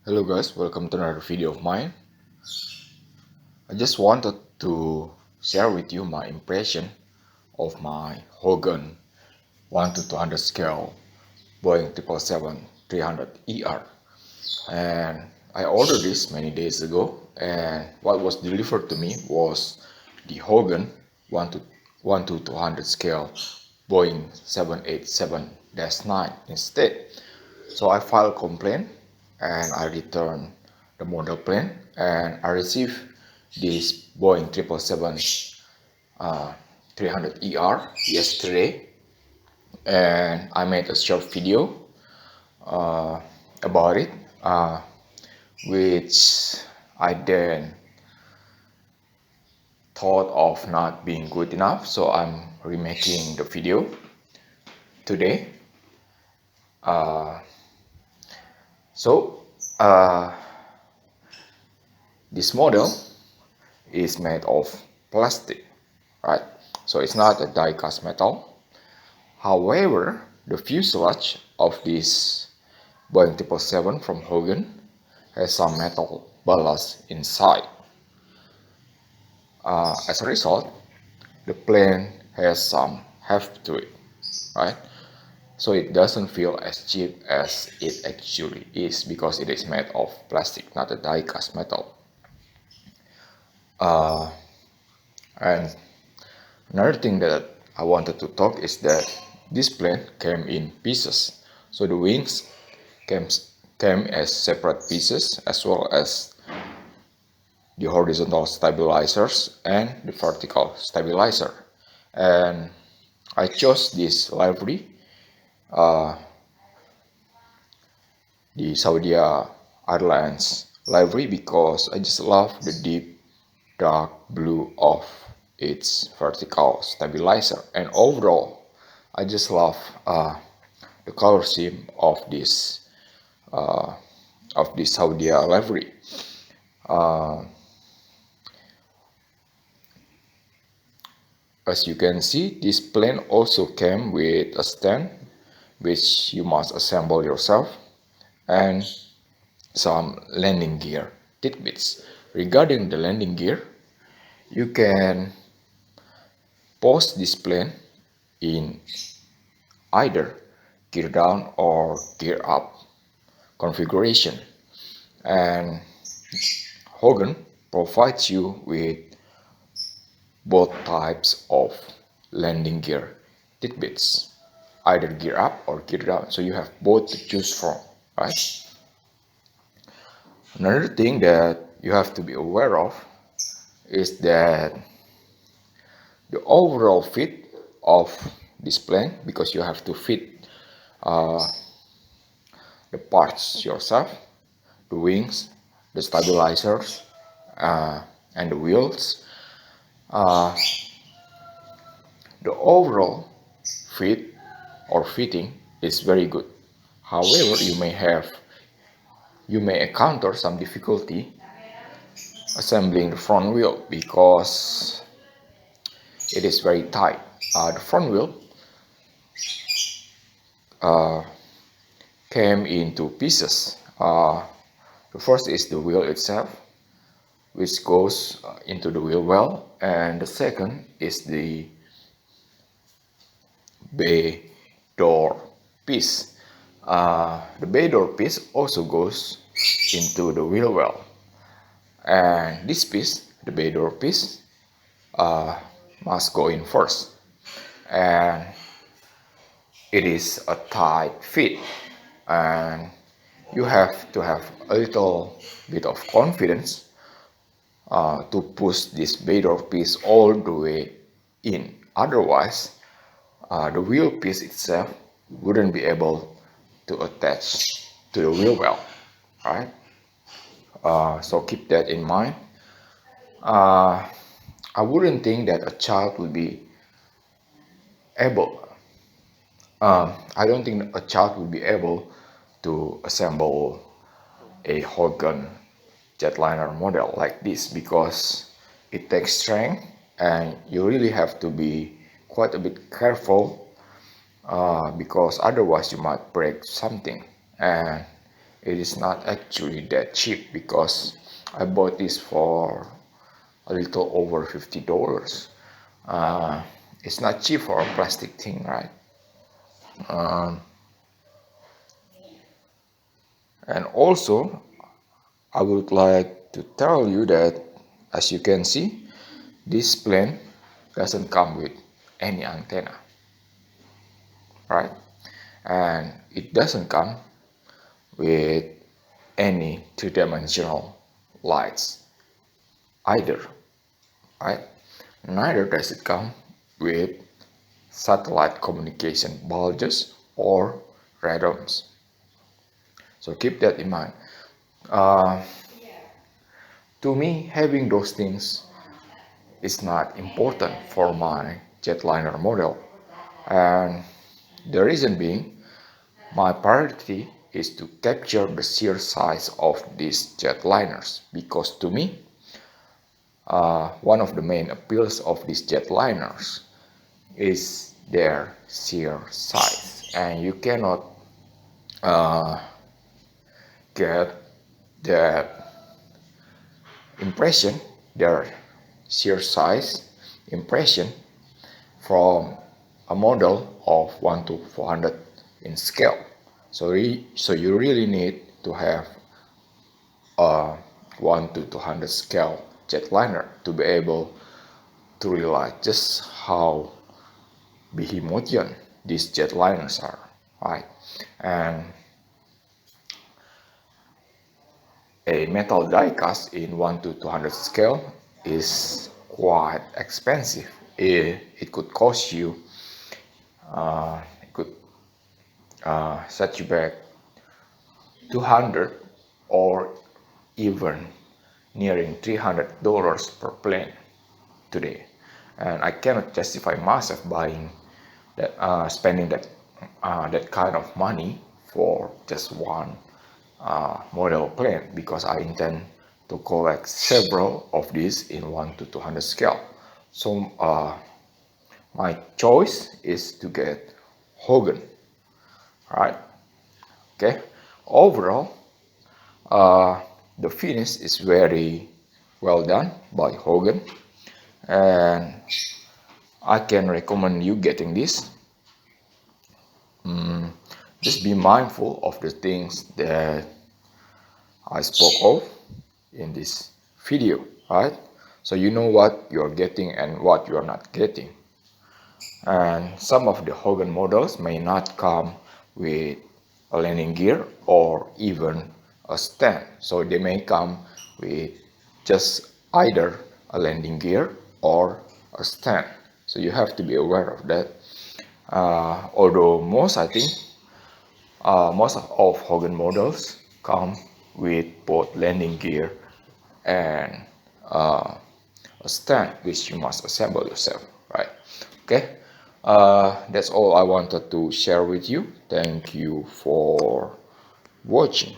Hello guys, welcome to another video of mine. I just wanted to share with you my impression of my Hogan 1 to 200 scale Boeing 777-300ER. And I ordered this many days ago, and what was delivered to me was the Hogan 1 to 200 scale Boeing 787-9 instead. So I filed a complaint and I returned the model plane, and I received this Boeing 777 300ER yesterday, and I made a short video about it, which I then thought of not being good enough, so I'm remaking the video today. So this model is made of plastic, right? So it's not a die-cast metal. However, the fuselage of this Boeing 777 from Hogan has some metal ballast inside. As a result, the plane has some heft to it, right? So it doesn't feel as cheap as it actually is because it is made of plastic, not a die-cast metal. And another thing that I wanted to talk is that this plane came in pieces. So the wings came as separate pieces, as well as the horizontal stabilizers and the vertical stabilizer. And I chose this livery, the Saudi Airlines livery, because I just love the deep dark blue of its vertical stabilizer, and overall I just love the color scheme of this Saudi livery. As you can see, this plane also came with a stand which you must assemble yourself, and some landing gear tidbits. Regarding the landing gear, you can post this plane in either gear down or gear up configuration, and Hogan provides you with both types of landing gear tidbits, either gear up or gear down, so you have both to choose from, right? Another thing that you have to be aware of is that the overall fit of this plane, because you have to fit the parts yourself, the wings, the stabilizers, and the wheels. The overall fit or fitting is very good. However, you may encounter some difficulty assembling the front wheel because it is very tight. The front wheel came in two pieces. The first is the wheel itself, which goes into the wheel well, and the second is the bay door piece. The bay door piece also goes into the wheel well, and this piece, the bay door piece, must go in first, and it is a tight fit, and you have to have a little bit of confidence to push this bay door piece all the way in. Otherwise, the wheel piece itself wouldn't be able to attach to the wheel well, right? So keep that in mind. I wouldn't think that a child would be able. I don't think a child would be able to assemble a Hogan jetliner model like this, because it takes strength and you really have to be quite a bit careful, because otherwise you might break something, and it is not actually that cheap because I bought this for a little over $50. Uh, it's not cheap for a plastic thing, right? And also, I would like to tell you that, as you can see, this plane doesn't come with any antenna, right? And it doesn't come with any two-dimensional lights either, right? Neither does it come with satellite communication bulges or radomes. So keep that in mind. Uh, to me, having those things is not important for my jetliner model. And the reason being, my priority is to capture the sheer size of these jetliners because to me, one of the main appeals of these jetliners is their sheer size, and you cannot get that impression, their sheer size impression, from a model of 1 to 400 in scale. So you really need to have a 1 to 200 scale jetliner to be able to realize just how behemothean these jetliners are, right? And a metal die cast in 1 to 200 scale is quite expensive. It could cost you, it could set you back 200 or even nearing $300 per plane today. And I cannot justify myself buying that, spending that kind of money for just one model plane because I intend to collect several of these in 1 to 200 scale. So my choice is to get Hogan, right? Okay. Overall, the finish is very well done by Hogan, and I can recommend you getting this. Just be mindful of the things that I spoke of in this video, right? So you know what you're getting and what you're not getting. And some of the Hogan models may not come with a landing gear or even a stand. So they may come with just either a landing gear or a stand. So you have to be aware of that. Although most of Hogan models come with both landing gear and a stand, which you must assemble yourself, right? Okay, that's all I wanted to share with you. Thank you for watching.